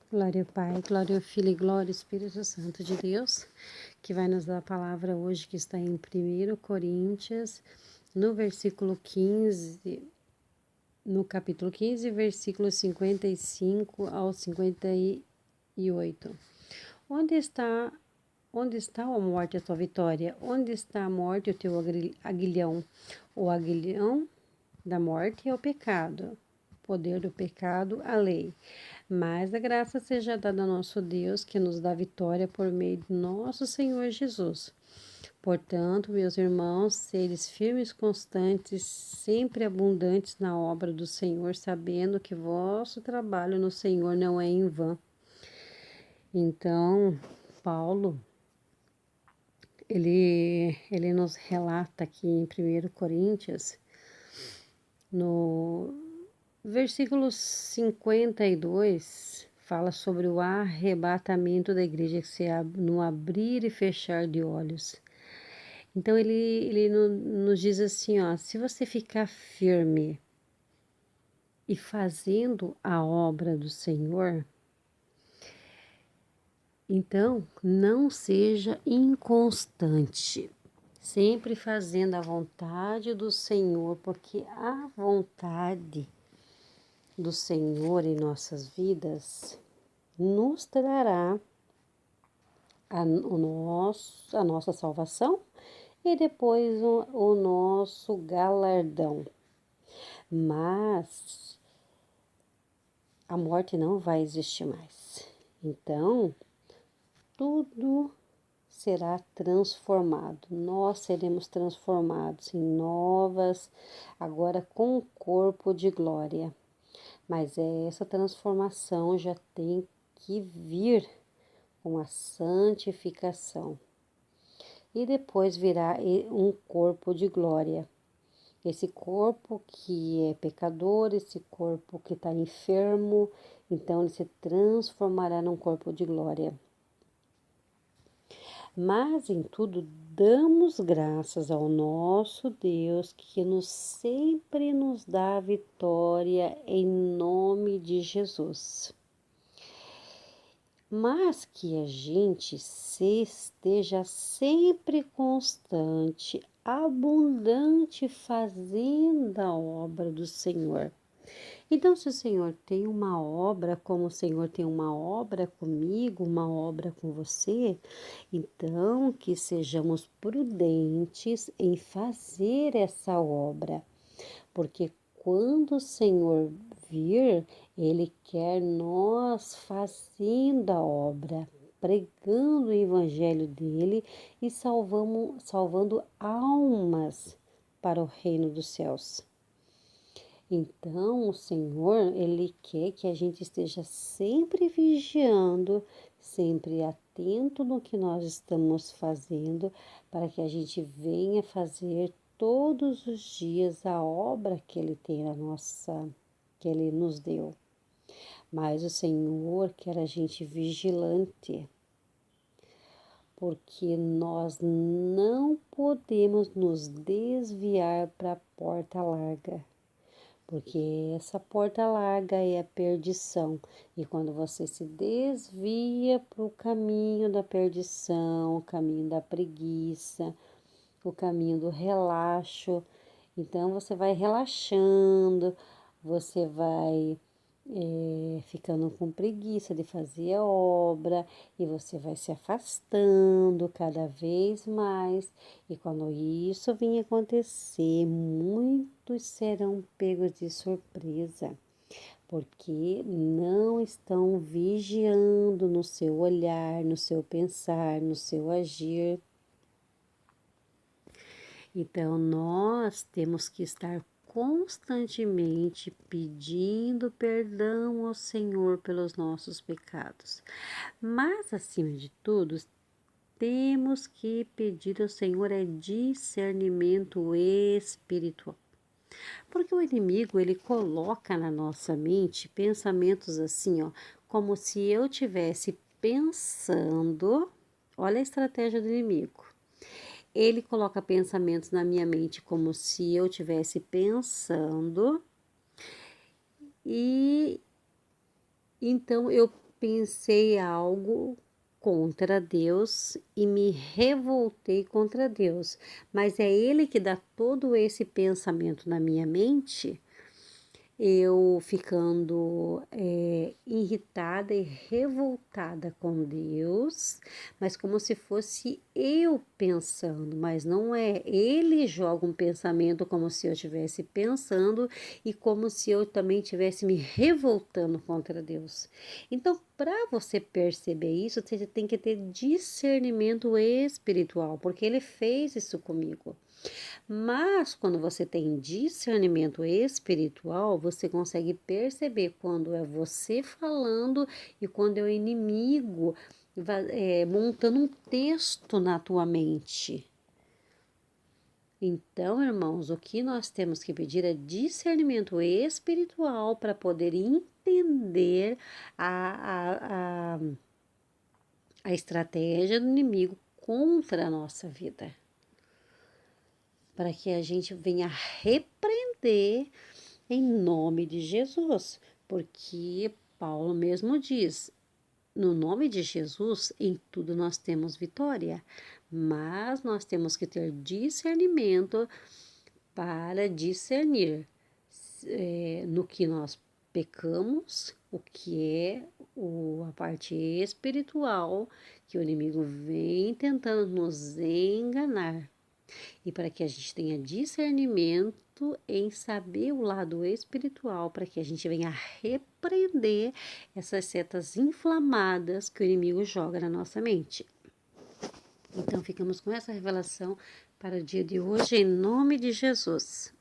Glória ao Pai, glória ao Filho e glória ao Espírito Santo de Deus, que vai nos dar a palavra hoje, que está em 1 Coríntios, no versículo 15, no capítulo 15, versículos 55 ao 58. Onde está, ó morte, a tua vitória? Onde está a morte, o teu aguilhão? O aguilhão da morte é o pecado, poder do pecado, a lei. Mas a graça seja dada ao nosso Deus, que nos dá vitória por meio de nosso Senhor Jesus. Portanto, meus irmãos, seres firmes, constantes, sempre abundantes na obra do Senhor, sabendo que vosso trabalho no Senhor não é em vão. Então, Paulo, ele nos relata aqui em 1 Coríntios, no versículo 52, fala sobre o arrebatamento da igreja, que se no abrir e fechar de olhos. Então, ele nos diz assim, ó, se você ficar firme e fazendo a obra do Senhor, então não seja inconstante, sempre fazendo a vontade do Senhor, porque a vontade do Senhor em nossas vidas nos trará a nossa salvação e depois o nosso galardão. Mas a morte não vai existir mais. Então, tudo será transformado. Nós seremos transformados em novas, agora com um corpo de glória. Mas essa transformação já tem que vir com a santificação. E depois virá um corpo de glória. Esse corpo que é pecador, esse corpo que está enfermo, então ele se transformará num corpo de glória. Mas em tudo damos graças ao nosso Deus, que sempre nos dá vitória em nome de Jesus. Mas que a gente esteja sempre constante, abundante, fazendo a obra do Senhor. Então, se o Senhor tem uma obra, como o Senhor tem uma obra comigo, uma obra com você, então que sejamos prudentes em fazer essa obra, porque quando o Senhor vir, Ele quer nós fazendo a obra, pregando o evangelho dele e salvando almas para o reino dos céus. Então, o Senhor, Ele quer que a gente esteja sempre vigiando, sempre atento no que nós estamos fazendo, para que a gente venha fazer todos os dias a obra que Ele tem que Ele nos deu. Mas o Senhor quer a gente vigilante, porque nós não podemos nos desviar para a porta larga. Porque essa porta larga é a perdição. E quando você se desvia para o caminho da perdição, o caminho da preguiça, o caminho do relaxo, então você vai relaxando, você vai ficando com preguiça de fazer a obra e você vai se afastando cada vez mais. E quando isso vir acontecer, muitos serão pegos de surpresa, porque não estão vigiando no seu olhar, no seu pensar, no seu agir. Então, nós temos que estar constantemente pedindo perdão ao Senhor pelos nossos pecados. Mas, acima de tudo, temos que pedir ao Senhor discernimento espiritual. Porque o inimigo, ele coloca na nossa mente pensamentos assim, ó, como se eu tivesse pensando, olha a estratégia do inimigo. Ele coloca pensamentos na minha mente como se eu estivesse pensando e então eu pensei algo contra Deus e me revoltei contra Deus, mas é Ele que dá todo esse pensamento na minha mente, eu ficando irritada e revoltada com Deus, mas como se fosse eu pensando, mas não é. Ele joga um pensamento como se eu estivesse pensando e como se eu também estivesse me revoltando contra Deus. Então, para você perceber isso, você tem que ter discernimento espiritual, porque ele fez isso comigo. Mas quando você tem discernimento espiritual, você consegue perceber quando é você falando e quando é o inimigo montando um texto na tua mente. Então, irmãos, o que nós temos que pedir é discernimento espiritual para poder entender a estratégia do inimigo contra a nossa vida, para que a gente venha repreender em nome de Jesus, porque Paulo mesmo diz: no nome de Jesus, em tudo nós temos vitória, mas nós temos que ter discernimento para discernir no que nós pecamos, o que é a parte espiritual, que o inimigo vem tentando nos enganar. E para que a gente tenha discernimento em saber o lado espiritual, para que a gente venha repreender essas setas inflamadas que o inimigo joga na nossa mente. Então, ficamos com essa revelação para o dia de hoje, em nome de Jesus.